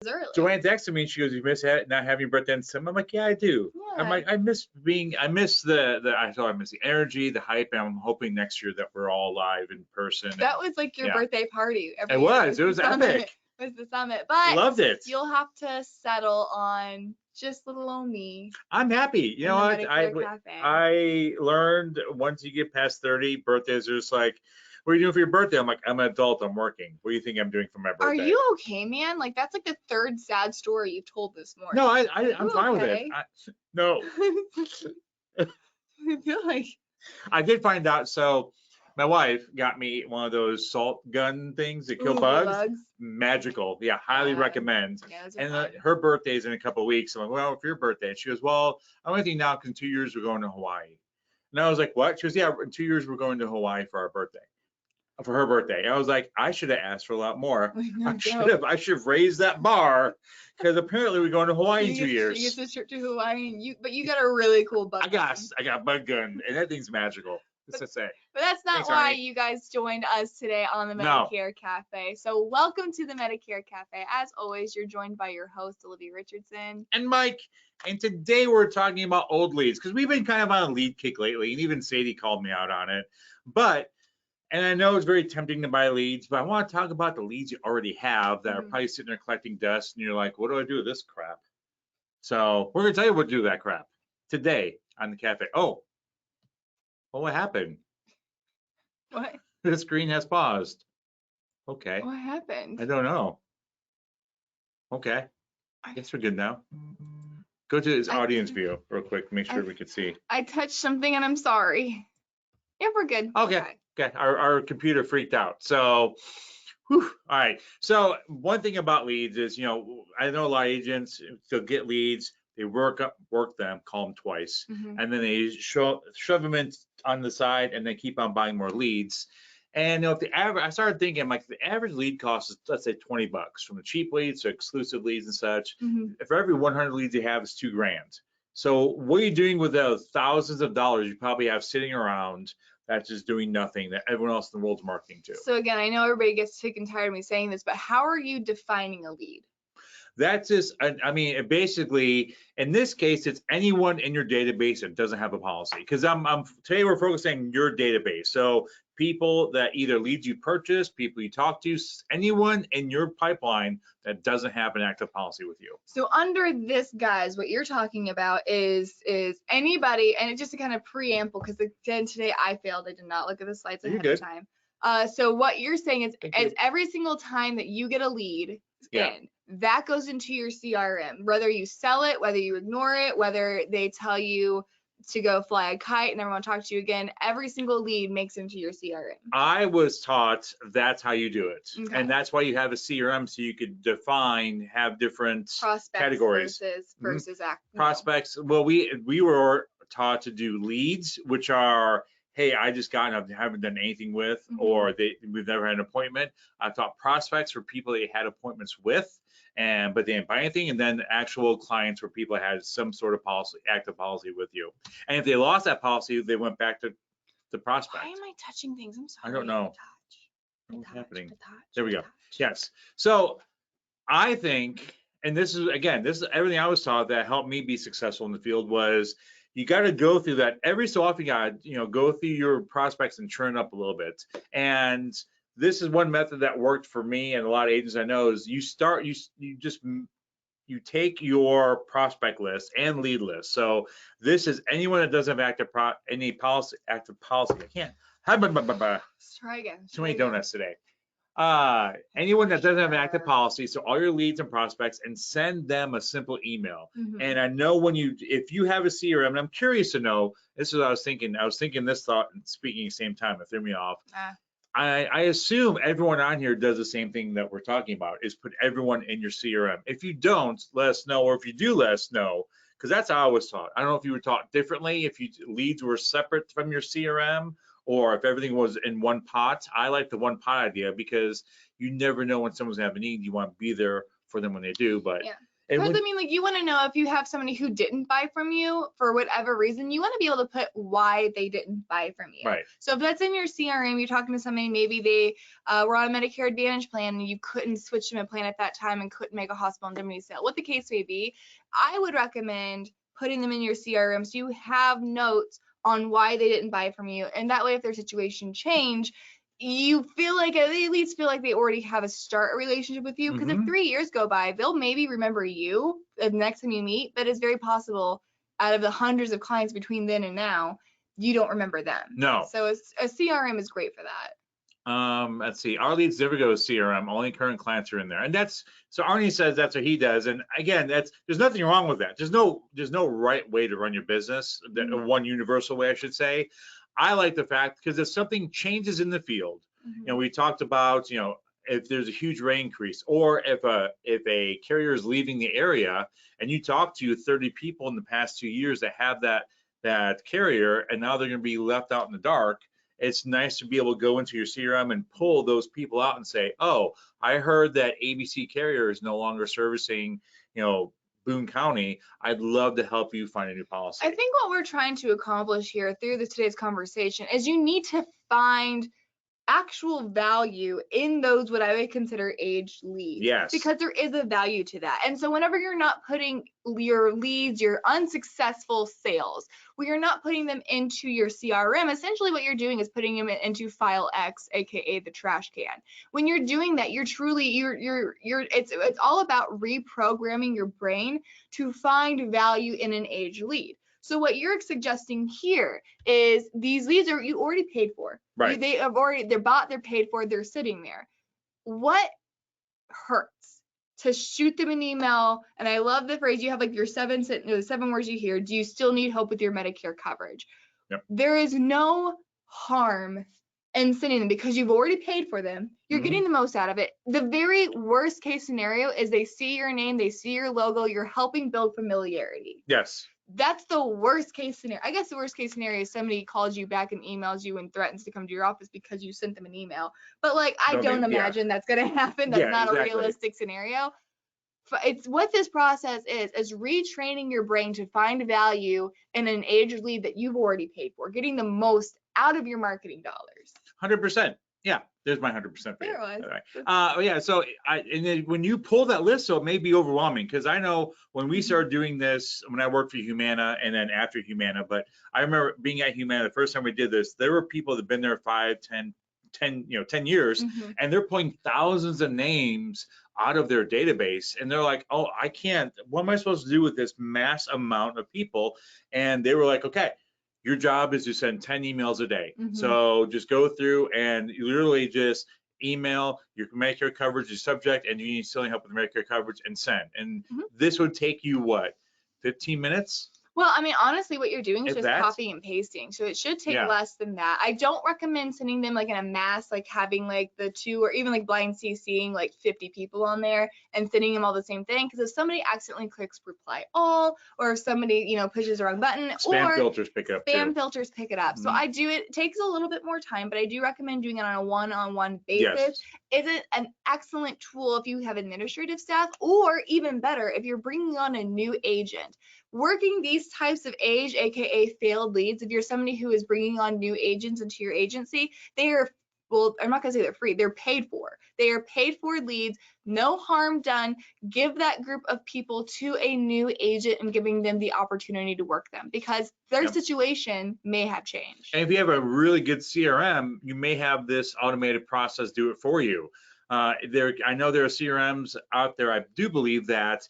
early. Joanne texted me and she goes, "You miss not having your birthday in December?" I'm like, "Yeah, I do." Yeah. I'm like, I miss the I miss the energy, the hype, and I'm hoping next year that we're all live in person. That was like your birthday party. It was epic. It was the summit, but loved it. You'll have to settle on just little old me. I'm happy. You know what? Cafe. I learned once you get past 30, birthdays are just like, what are you doing for your birthday? I'm like, I'm an adult. I'm working. What do you think I'm doing for my birthday? Are you okay, man? Like, that's like the third sad story you've told this morning. No, I'm fine with it. No. I feel like I did find out. So my wife got me one of those salt gun things that kill bugs. Magical. Yeah, highly recommend. Yeah, and her birthday's in a couple of weeks. I'm like, well, for your birthday. And she goes, well, I'm only thinking now because in 2 years we're going to Hawaii. And I was like, what? She goes, yeah, in 2 years we're going to Hawaii for our birthday. For her birthday. And I was like, I should have asked for a lot more. I should have raised that bar because apparently we're going to Hawaii in 2 years. She gets a trip to Hawaii, but you got a really cool bug gun. I got a bug gun, and that thing's magical. Just to say. But that's not why you guys joined us today on the Medicare Cafe. So welcome to the Medicare Cafe. As always, you're joined by your host, Olivia Richardson. And Mike. And today we're talking about old leads because we've been kind of on a lead kick lately, and even Sadie called me out on it. And I know it's very tempting to buy leads, but I want to talk about the leads you already have that are probably sitting there collecting dust, and you're like, what do I do with this crap? So we're going to tell you what to do with that crap today on the cafe. Oh, well, what happened? What? The screen has paused. Okay. What happened? I don't know. Okay. I guess we're good now. Go to his audience view real quick. Make sure we can see. I touched something and I'm sorry. Yeah, we're good. Okay. Our computer freaked out. So, all right. So one thing about leads is, I know a lot of agents, they'll get leads, they work them, call them twice, and then they shove them in on the side and then keep on buying more leads. And if the average, I started thinking, like, the average lead cost is, let's say, $20 from the cheap leads to exclusive leads and such. For every 100 leads you have is $2,000. So what are you doing with those thousands of dollars you probably have sitting around that's just doing nothing that everyone else in the world's marketing to? So again, I know everybody gets sick and tired of me saying this, but how are you defining a lead? That's just, basically, in this case, it's anyone in your database that doesn't have a policy. Because today we're focusing on your database. So people that either leads you purchase, people you talk to, anyone in your pipeline that doesn't have an active policy with you. So under this, guys, what you're talking about is anybody, and it's just a kind of preamble, because again, today I failed. I did not look at the slides ahead of time. So what you're saying is every single time that you get a lead in, that goes into your CRM, whether you sell it, whether you ignore it, whether they tell you to go fly a kite and never want to talk to you again, every single lead makes into your CRM. I was taught that's how you do it. And that's why you have a CRM, so you could have different categories. Versus prospects. Well, we were taught to do leads, which are, hey, I just got and I haven't done anything with, or we've never had an appointment. I thought prospects were people they had appointments with, but they didn't buy anything. And then actual clients were people that had some sort of active policy with you. And if they lost that policy, they went back to the prospect. Why am I touching things? I'm sorry. I don't know. What's happening? There we go. Yes. So I think, and this is everything I was taught that helped me be successful in the field, was you got to go through that every so often. You got to, go through your prospects and churn up a little bit. And this is one method that worked for me and a lot of agents I know is you take your prospect list and lead list. So this is anyone that doesn't have active policy. I can't. Let's try again. Too many donuts today. Anyone that doesn't have an active policy, so all your leads and prospects, and send them a simple email. And I know if you have a CRM, and I'm curious to know, this is what I was thinking. I was thinking this thought and speaking at the same time. It threw me off. I assume everyone on here does the same thing that we're talking about, is put everyone in your CRM. If you don't, let us know, or if you do, let us know, because that's how I was taught. I don't know if you were taught differently, if leads were separate from your CRM, or if everything was in one pot. I like the one pot idea because you never know when someone's gonna have a need. You want to be there for them when they do. But Because I mean, like, you want to know if you have somebody who didn't buy from you for whatever reason, you want to be able to put why they didn't buy from you. Right. So if that's in your CRM, you're talking to somebody, maybe they were on a Medicare Advantage plan and you couldn't switch them a plan at that time and couldn't make a hospital indemnity sale, what the case may be, I would recommend putting them in your CRM so you have notes on why they didn't buy from you. And that way, if their situation change, you feel like, they at least feel like they already have a relationship with you. Because if 3 years go by, they'll maybe remember you the next time you meet, but it's very possible out of the hundreds of clients between then and now, you don't remember them. No. So a CRM is great for that. Let's see. Our leads never go to CRM. Only current clients are in there, and that's so. Arnie says that's what he does, and again, there's nothing wrong with that. There's no right way to run your business. One universal way, I should say. I like the fact because if something changes in the field, we talked about, if there's a huge rate increase, or if a carrier is leaving the area, and you talk to 30 people in the past 2 years that have that carrier, and now they're going to be left out in the dark. It's nice to be able to go into your CRM and pull those people out and say, oh, I heard that ABC carrier is no longer servicing, Boone County. I'd love to help you find a new policy. I think what we're trying to accomplish here through today's conversation is you need to find actual value in those what I would consider aged leads. Yes. Because there is a value to that. And so whenever you're not putting your leads, your unsuccessful sales, when you're not putting them into your CRM, essentially what you're doing is putting them into file X, aka the trash can. When you're doing that, you're it's all about reprogramming your brain to find value in an aged lead. So what you're suggesting here is these leads you already paid for. Right. They're bought, they're paid for, they're sitting there. What hurts? To shoot them an email, and I love the phrase, you have like your 7 words you hear, do you still need help with your Medicare coverage? Yep. There is no harm in sending them because you've already paid for them. You're getting the most out of it. The very worst case scenario is they see your name, they see your logo, you're helping build familiarity. Yes. That's the worst case scenario. I guess the worst case scenario is somebody calls you back and emails you and threatens to come to your office because you sent them an email. But I don't imagine that's going to happen. That's not a realistic scenario. It's what this process is retraining your brain to find value in an aged lead that you've already paid for, getting the most out of your marketing dollars. 100%. Yeah, there's my 100% for you. There it was. Yeah, so and then when you pull that list, so it may be overwhelming because I know when we started doing this, when I worked for Humana and then after Humana, but I remember being at Humana the first time we did this, there were people that have been there 5, 10 years, and they're pulling thousands of names out of their database, and they're like, oh, I can't, what am I supposed to do with this mass amount of people? And they were like, okay, your job is to send 10 emails a day. So just go through and you literally just email your Medicare coverage, your subject, and you need still help with Medicare coverage, and send. And this would take you what, 15 minutes? Well, I mean, honestly, what you're doing is just copying and pasting. So it should take less than that. I don't recommend sending them in a mass, having the 2 or even blind CCing 50 people on there and sending them all the same thing. Because if somebody accidentally clicks reply all, or if somebody, pushes the wrong button, spam filters pick it up. Spam filters pick it up. So I do it takes a little bit more time, but I do recommend doing it on a one-on-one basis. Is it an excellent tool if you have administrative staff, or even better, if you're bringing on a new agent? Working these types of age, aka failed leads, if you're somebody who is bringing on new agents into your agency, they are, well, I'm not gonna say they're free, they're paid for. They are paid for leads, no harm done. Give that group of people to a new agent and giving them the opportunity to work them because their situation may have changed. And if you have a really good CRM, you may have this automated process do it for you. I know there are CRMs out there, I do believe that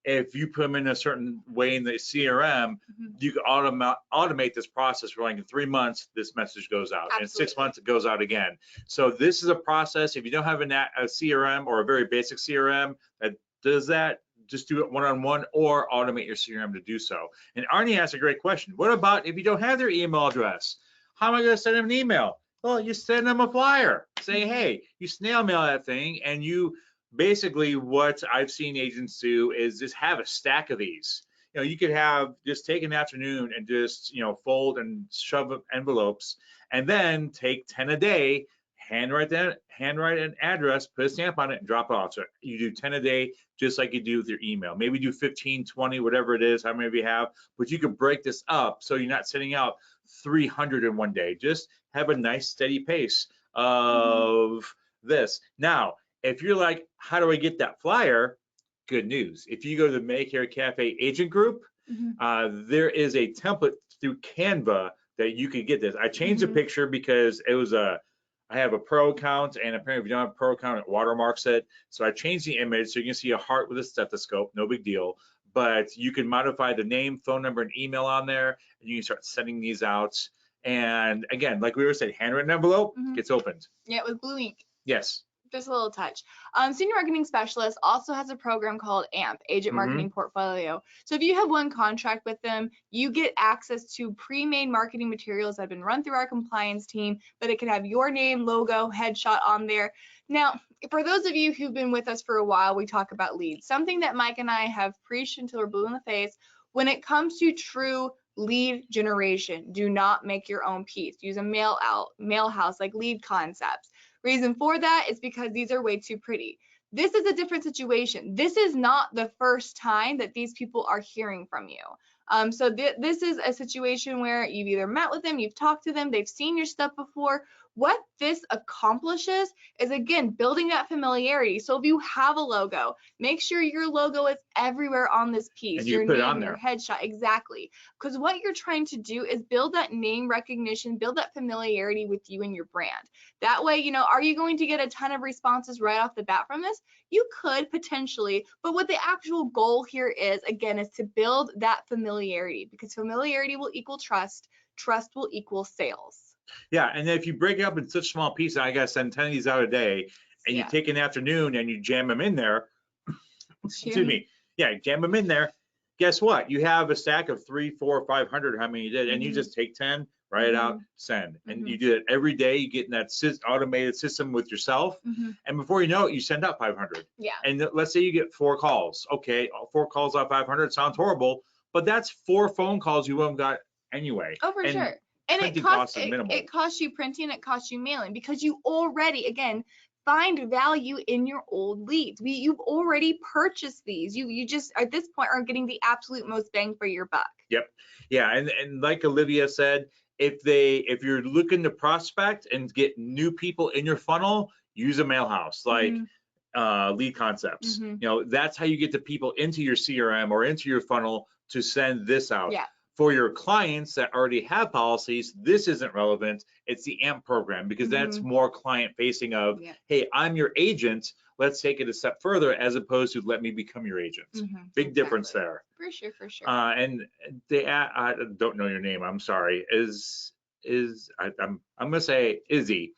if you put them in a certain way in the CRM, you can automate this process for in 3 months, this message goes out. Absolutely. In 6 months, it goes out again. So this is a process. If you don't have a CRM or a very basic CRM that does that, just do it one-on-one or automate your CRM to do so. And Arnie asked a great question. What about if you don't have their email address? How am I going to send them an email? Well, you send them a flyer. Say, hey, you snail mail that thing, and you basically what I've seen agents do is just have a stack of these. You could have just take an afternoon and just fold and shove envelopes, and then take 10 a day, handwrite an address, put a stamp on it, and drop it off. So you do 10 a day, just like you do with your email. Maybe do 15, 20, whatever it is, how many you have, but you can break this up so you're not sending out 300 in one day. Just have a nice steady pace of this. Now, if you're like, how do I get that flyer? Good news. If you go to the Medicare Cafe agent group, there is a template through Canva that you could get this. I changed the picture because it was I have a pro account, and apparently if you don't have a pro account, it watermarks it. So I changed the image so you can see a heart with a stethoscope, no big deal. But you can modify the name, phone number, and email on there, and you can start sending these out. And again, like we were saying, handwritten envelope gets opened. Yeah, with blue ink. Yes. Just a little touch. Senior Marketing Specialist also has a program called AMP, Agent Marketing Portfolio. So if you have one contract with them, you get access to pre-made marketing materials that have been run through our compliance team, but it can have your name, logo, headshot on there. Now, for those of you who've been with us for a while, we talk about leads. Something that Mike and I have preached until we're blue in the face, when it comes to true lead generation, do not make your own piece. Use a mail house like Lead Concepts. Reason for that is because these are way too pretty. This is a different situation. This is not the first time that these people are hearing from you. So this is a situation where you've either met with them, you've talked to them, they've seen your stuff before. What this accomplishes is, again, building that familiarity. So if you have a logo, make sure your logo is everywhere on this piece. And you your put name, it on your there. headshot, exactly. Because what you're trying to do is build that name recognition, build that familiarity with you and your brand. That way, you know, are you going to get a ton of responses right off the bat from this? You could potentially, but what the actual goal here is, again, is to build that familiarity, because familiarity will equal trust, trust will equal sales. Yeah, and if you break it up in such small pieces, I gotta send 10 of these out a day, and you take an afternoon and you jam them in there. Excuse me. Yeah, jam them in there. Guess what? You have a stack of 300, 400, 500, how many you did, and you just take 10, write it out, send. And you do it every day. You get in that automated system with yourself, and before you know it, you send out 500. Yeah. And let's say you get 4 calls. Okay, 4 calls out of 500 sounds horrible, but that's 4 phone calls you haven't got anyway. Oh, for sure. And it costs you printing, it costs you mailing, because you already, again, find value in your old leads. You've already purchased these. You just at this point are getting the absolute most bang for your buck. Yep. Yeah, and like Olivia said, if you're looking to prospect and get new people in your funnel, use a mail house like Lead Concepts. You know, that's how you get the people into your CRM or into your funnel to send this out. Yeah. For your clients that already have policies, this isn't relevant. It's the AMP program, because that's more client facing of, hey, I'm your agent. Let's take it a step further, as opposed to let me become your agent. Big difference there. For sure, for sure. And I don't know your name. I'm sorry. I'm gonna say Izzy,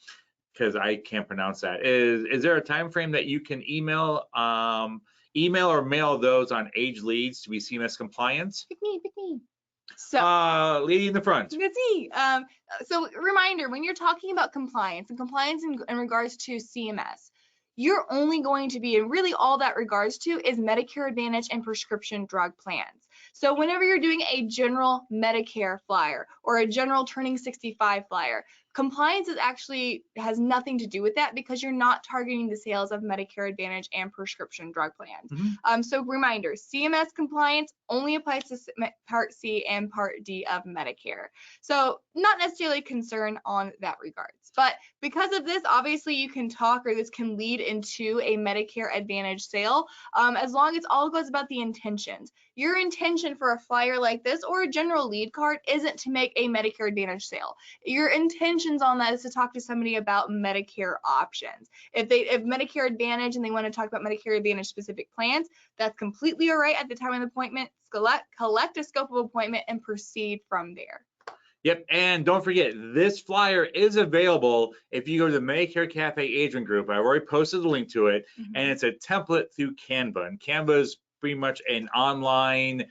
because I can't pronounce that. Is there a time frame that you can email or mail those on age leads to be CMS compliant? Pick me. So, lady in the front. That's me. So reminder, when you're talking about compliance in regards to CMS, you're only going to be, and really all that regards to is Medicare Advantage and prescription drug plans. So whenever you're doing a general Medicare flyer or a general turning 65 flyer, compliance has nothing to do with that, because you're not targeting the sales of Medicare Advantage and prescription drug plans. So reminder, CMS compliance only applies to Part C and Part D of Medicare. So not necessarily concerned on that regards. But because of this, obviously you can talk, or this can lead into a Medicare Advantage sale, as long as all goes about the intentions. Your intention for a flyer like this or a general lead card isn't to make a Medicare Advantage sale. Your intentions on that is to talk to somebody about Medicare options. If Medicare Advantage and they want to talk about Medicare Advantage specific plans, that's completely all right at the time of the appointment. Collect a scope of appointment and proceed from there. Yep, and don't forget, this flyer is available if you go to the Medicare Cafe agent group. I've already posted the link to it, and it's a template through Canva. And Canva is pretty much an online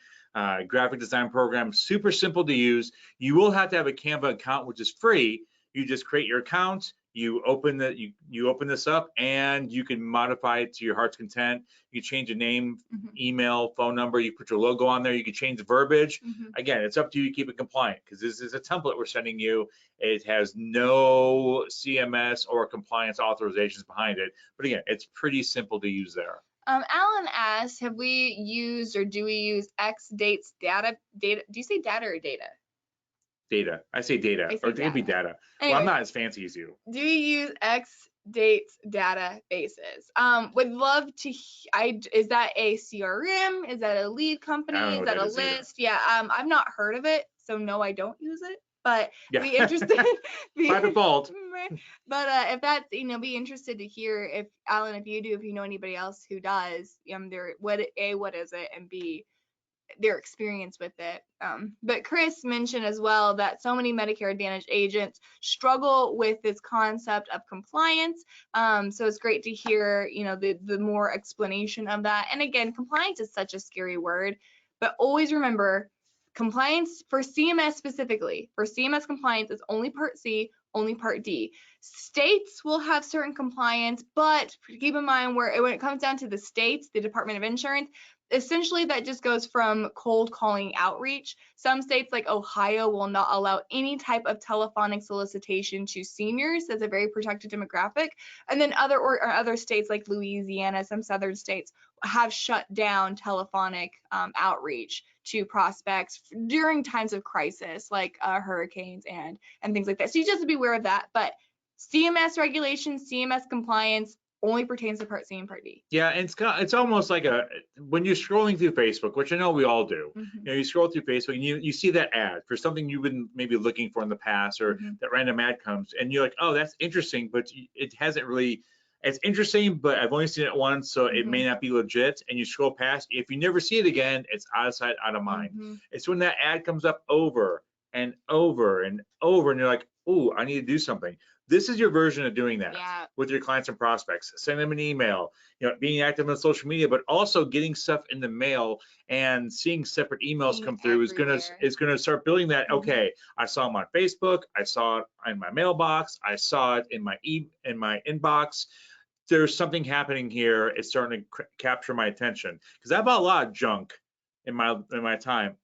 graphic design program, super simple to use. You will have to have a Canva account, which is free. You just create your account, You open you open this up, and you can modify it to your heart's content. You change the name, email, phone number. You put your logo on there. You can change the verbiage. Again, it's up to you to keep it compliant, because this is a template we're sending you. It has no CMS or compliance authorizations behind it. But again, it's pretty simple to use there. Alan asked, have we used or do we use X dates data? Do you say data or data? Data. I say data, or it'd be data. Anyway, well, I'm not as fancy as you. Do you use X dates databases? Would love to. Is that a CRM? Is that a lead company? Is that a list? Yeah. I've not heard of it, so no, I don't use it. But be interested. By default. But if that's, be interested to hear if Alan, if you do, if you know anybody else who does, what is it, and B, their experience with it. But Chris mentioned as well that so many Medicare Advantage agents struggle with this concept of compliance. So it's great to hear, the more explanation of that. And again, compliance is such a scary word, but always remember, compliance for CMS specifically, for CMS compliance is only Part C, only Part D. States will have certain compliance, but keep in mind when it comes down to the states, the Department of Insurance, essentially that just goes from cold calling outreach. Some states like Ohio will not allow any type of telephonic solicitation to seniors. That's a very protected demographic. And then other states like Louisiana, some southern states have shut down telephonic outreach to prospects during times of crisis, like hurricanes and things like that. So you just have to be aware of that. But CMS regulations, CMS compliance only pertains to Part C and Part D. Yeah, and it's almost like when you're scrolling through Facebook, which I know we all do. You scroll through Facebook and you see that ad for something you've been maybe looking for in the past, or that random ad comes, and you're like, oh, that's interesting, but it hasn't really. It's interesting, but I've only seen it once, so it may not be legit. And you scroll past. If you never see it again, it's out of sight, out of mind. It's when that ad comes up over and over and over, and you're like, oh, I need to do something. This is your version of doing that with your clients and prospects. Send them an email, being active on social media, but also getting stuff in the mail and seeing separate emails come through is gonna start building that. Okay, I saw them on Facebook, I saw it in my mailbox, I saw it in my inbox. There's something happening here. It's starting to capture my attention, because I bought a lot of junk in my time.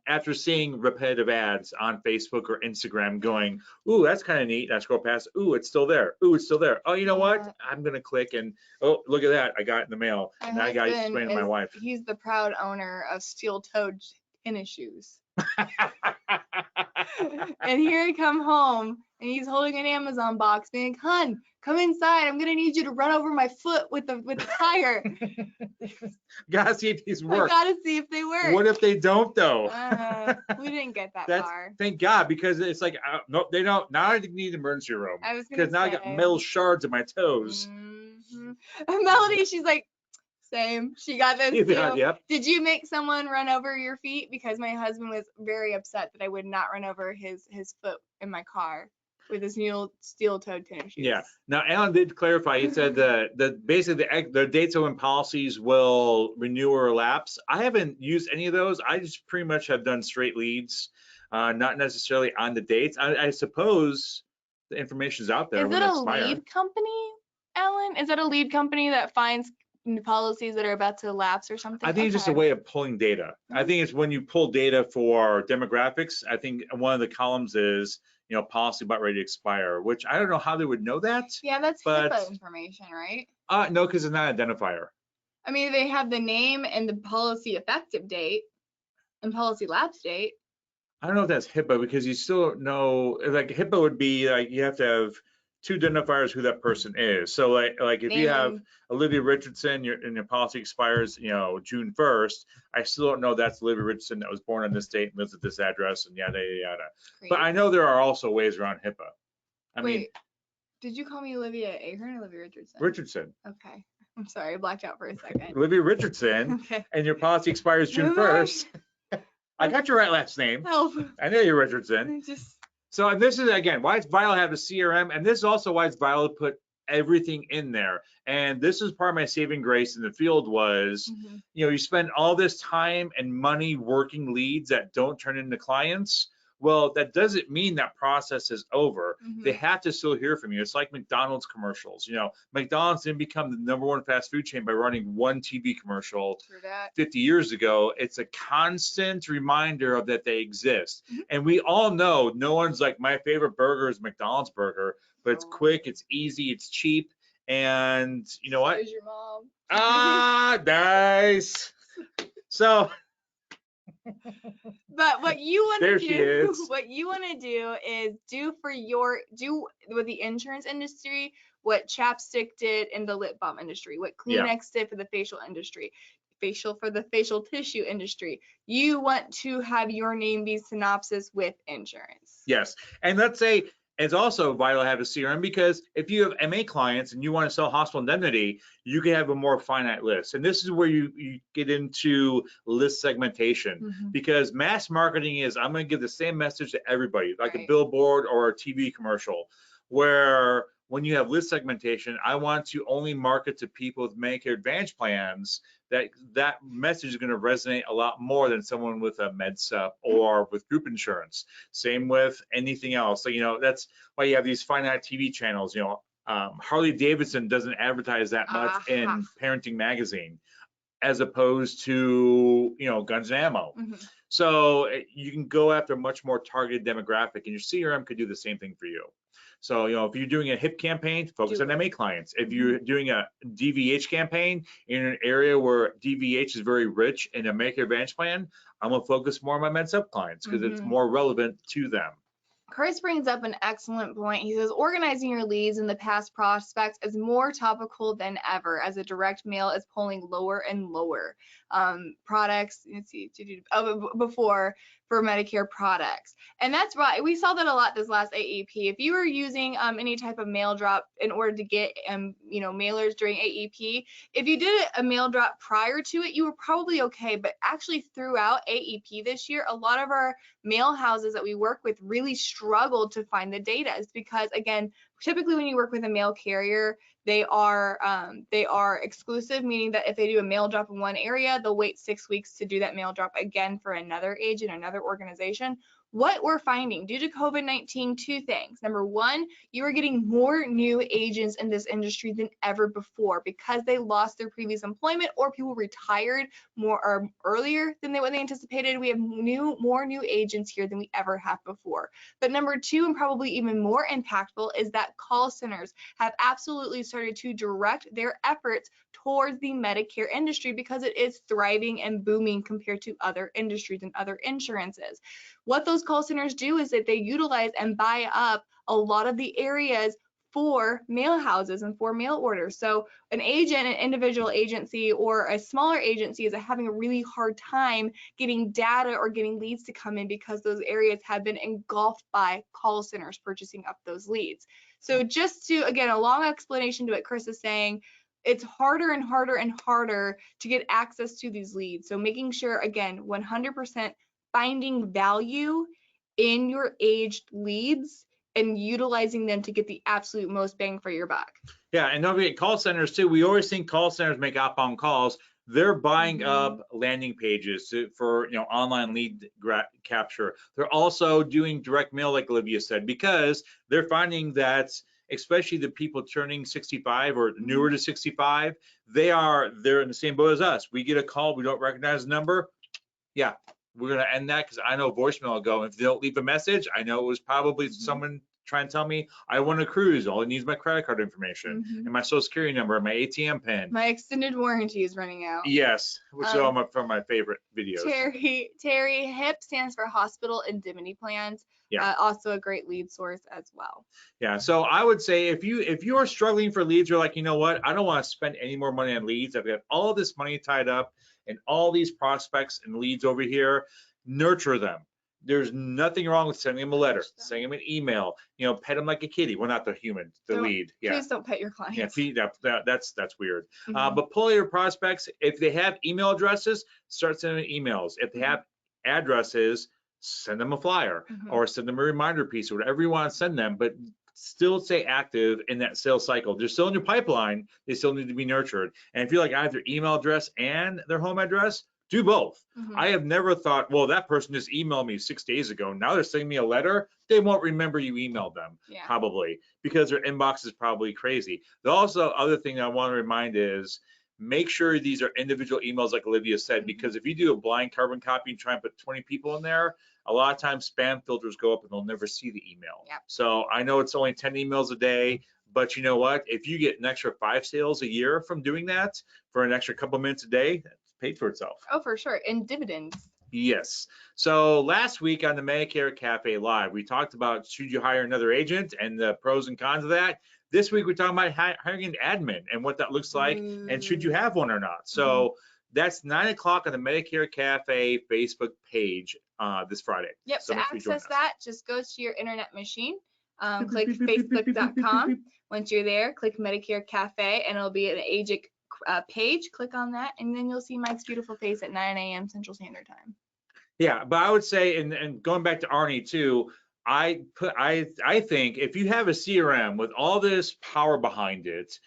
After seeing repetitive ads on Facebook or Instagram going, ooh, that's kind of neat. I scroll past, ooh, it's still there. Ooh, it's still there. Oh, you know what? I'm going to click and, oh, look at that. I got it in the mail. And I got to explain to my wife. He's the proud owner of steel-toed tennis shoes. And here I come home, and he's holding an Amazon box being like, hun, come inside. I'm going to need you to run over my foot with the tire. Gotta see if these work. I gotta see if they work. What if they don't, though? We didn't get that far. Thank God, because it's like, no, they don't. Now I need emergency room. Because now I got metal shards in my toes. Melody, she's like, same. She got this too. Yep. Did you make someone run over your feet? Because my husband was very upset that I would not run over his foot in my car with his new steel-toed tennis shoes. Yeah. Now, Alan did clarify. He said that basically the dates of when policies will renew or lapse. I haven't used any of those. I just pretty much have done straight leads, not necessarily on the dates. I suppose the information's out there. Is it a lead company, Alan? Is it a lead company that finds policies that are about to lapse or something? I think it's just a way of pulling data. I think it's when you pull data for demographics. I think one of the columns is, policy about ready to expire, which I don't know how they would know that. Yeah, that's HIPAA information, right? No, because it's not an identifier. I mean, they have the name and the policy effective date and policy lapse date. I don't know if that's HIPAA, because you still don't know, like HIPAA would be like you have to have two identifiers who that person is. So like if you have Olivia Richardson and your policy expires, June 1st, I still don't know that's Olivia Richardson that was born on this date and lives at this address and yada, yada, yada. Great. But I know there are also ways around HIPAA. I mean, did you call me Olivia Ahern or Olivia Richardson? Richardson. Okay. I'm sorry, I blacked out for a second. Olivia Richardson, and your policy expires June 1st. I got your right last name. Help. I know you're Richardson. So this is, again, why it's vital to have a CRM, and this is also why it's vital to put everything in there. And this is part of my saving grace in the field was, you spend all this time and money working leads that don't turn into clients. Well, that doesn't mean that process is over. Mm-hmm. They have to still hear from you. It's like McDonald's commercials. You know, McDonald's didn't become the #1 fast food chain by running one TV commercial 50 years ago. It's a constant reminder of that they exist. Mm-hmm. And we all know no one's like, my favorite burger is McDonald's burger, but it's quick, it's easy, it's cheap. And you know what? Where's your mom? Nice. So but what you want to do, is. what you want to do is do with the insurance industry what chapstick did in the lip balm industry, what Kleenex did for the facial industry, for the facial tissue industry. You want to have your name be synopsis with insurance. Yes, and let's say it's also vital to have a CRM, because if you have MA clients and you want to sell hospital indemnity, you can have a more finite list. And this is where you get into list segmentation, Mm-hmm. because mass marketing is, I'm going to give the same message to everybody, like a billboard or a TV commercial, where when you have list segmentation, I want to only market to people with Medicare Advantage plans. That message is going to resonate a lot more than someone with a MedSup or with group insurance. Same with anything else. So, you know, that's why you have these finite TV channels. You know, Harley Davidson doesn't advertise that much in Parenting Magazine, as opposed to, you know, Guns and Ammo. Mm-hmm. So you can go after a much more targeted demographic, and your CRM could do the same thing for you. So, you know, if you're doing a HIP campaign, focus on MA clients. If you're doing a DVH campaign in an area where DVH is very rich in a Medicare Advantage plan, I'm going to focus more on my MedSup clients because it's more relevant to them. Chris brings up an excellent point. He says organizing your leads and the past prospects is more topical than ever, as a direct mail is pulling lower and lower products. Let's see, before for Medicare products, and that's right. We saw that a lot this last AEP. If you were using any type of mail drop in order to get you know, mailers during AEP, if you did a mail drop prior to it, you were probably okay. But actually, throughout AEP this year, a lot of our mail houses that we work with really struggled to find the data. It's because, again, typically when you work with a mail carrier, they are exclusive, meaning that if they do a mail drop in one area, they'll wait 6 weeks to do that mail drop again for another agent, another organization. What we're finding due to COVID-19, two things. Number one, you are getting more new agents in this industry than ever before because they lost their previous employment or people retired more or earlier than what they anticipated. We have more new agents here than we ever have before. But number two, and probably even more impactful, is that call centers have absolutely started to direct their efforts towards the Medicare industry because it is thriving and booming compared to other industries and other insurances. What those call centers do is that they utilize and buy up a lot of the areas for mail houses and for mail orders. So an agent, an individual agency or a smaller agency is having a really hard time getting data or getting leads to come in because those areas have been engulfed by call centers purchasing up those leads. So just to, again, a long explanation to what Chris is saying, it's harder and harder and harder to get access to these leads. So making sure, again, 100% finding value in your aged leads and utilizing them to get the absolute most bang for your buck. Yeah, and don't forget call centers too. We always think call centers make outbound calls. They're buying up landing pages for, you know, online lead capture. They're also doing direct mail, like Olivia said, because they're finding that especially the people turning 65 or newer to 65, they're in the same boat as us. We get a call, we don't recognize the number. Yeah, we're gonna end that because I know voicemail will go. If they don't leave a message, I know it was probably someone trying to tell me I want to cruise. All it needs is my credit card information and my social security number and my ATM pin. My extended warranty is running out. Yes, which are from my favorite videos. Terry, HIP stands for Hospital Indemnity Plans. Yeah. Also a great lead source as well. Yeah, so I would say if you are struggling for leads, you're like, you know what, I don't want to spend any more money on leads. I've got all this money tied up and all these prospects and leads over here. Nurture them. There's nothing wrong with sending them a letter, sending them an email, you know, pet them like a kitty. Well, not the human, the lead. Yeah. Please don't pet your clients. Yeah, that's weird. But pull your prospects. If they have email addresses, start sending emails. If they have addresses, send them a flyer or send them a reminder piece or whatever you want to send them, but still stay active in that sales cycle. They're still in your pipeline. They still need to be nurtured. And if you like either email address and their home address, Do both. Mhm. I have never thought, well, that person just emailed me 6 days ago. Now they're sending me a letter. They won't remember you emailed them, Yeah. probably, because their inbox is probably crazy. The also other thing I want to remind is make sure these are individual emails, like Olivia said, because if you do a blind carbon copy and try and put 20 people in there, a lot of times spam filters go up and they'll never see the email. Yep. So I know it's only 10 emails a day, but you know what? If you get an extra 5 sales a year from doing that for an extra couple minutes a day, that's paid for itself. Oh, for sure. And dividends. Yes. So last week on the Medicare Cafe Live, we talked about should you hire another agent and the pros and cons of that. This week we're talking about hiring an admin and what that looks like and should you have one or not. So that's 9 o'clock on the Medicare Cafe Facebook page this Friday. Yep. So to make sure you join access us. that, just go to your internet machine. Click facebook.com. Once you're there, click Medicare Cafe, and it'll be an agent page. Click on that, and then you'll see Mike's beautiful face at 9 a.m. Central Standard Time. Yeah, but I would say, and going back to Arnie too, I think if you have a CRM with all this power behind it,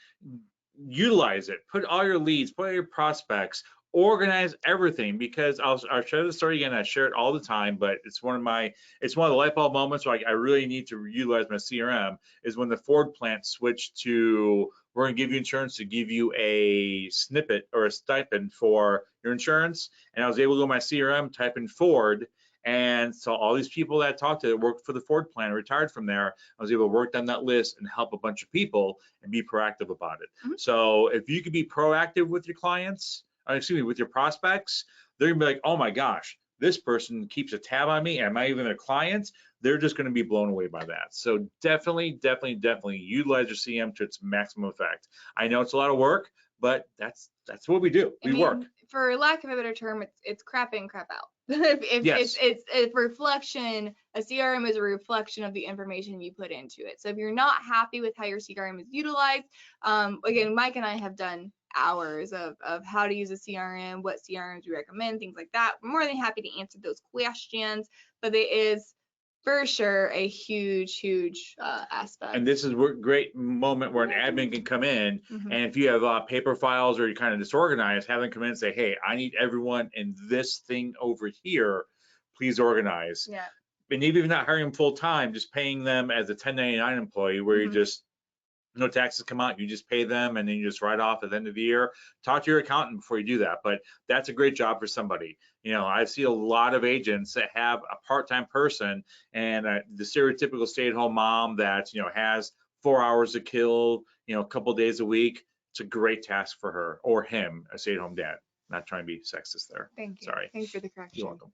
utilize it. Put all your leads, put all your prospects, organize everything. Because I'll share the story again. I share it all the time, but it's one of the light bulb moments where I really need to utilize my CRM is when the Ford plant switched to we're going to give you insurance to give you a snippet or a stipend for your insurance. And I was able to go to my CRM, type in Ford, and so all these people that I talked to that worked for the Ford plant, retired from there, I was able to work down that list and help a bunch of people and be proactive about it. So if you could be proactive with your clients, with your prospects, they're gonna be like, oh my gosh, this person keeps a tab on me. Am I even their client? They're just gonna be blown away by that. So definitely utilize your CM to its maximum effect. I know it's a lot of work, but that's what we do. We work. For lack of a better term, it's crap in, crap out. It's a reflection. A CRM is a reflection of the information you put into it. So if you're not happy with how your CRM is utilized, again, Mike and I have done hours of how to use a CRM, what CRMs we recommend, things like that. We're more than happy to answer those questions, but it is for sure a huge aspect. And this is a great moment where an admin can come in, and if you have paper files or you're kind of disorganized, have them come in and say, hey, I need everyone in this thing over here, please organize. Yeah. And even if you're not hiring them full time, just paying them as a 1099 employee where you just no taxes come out, you just pay them and then you just write off at the end of the year. Talk to your accountant before you do that, but that's a great job for somebody. You know, I see a lot of agents that have a part-time person and the stereotypical stay-at-home mom that, you know, has 4 hours to kill, you know, a couple days a week. It's a great task for her or him, a stay-at-home dad. Not trying to be sexist there. Thank you. Sorry. Thanks for the correction. You're welcome.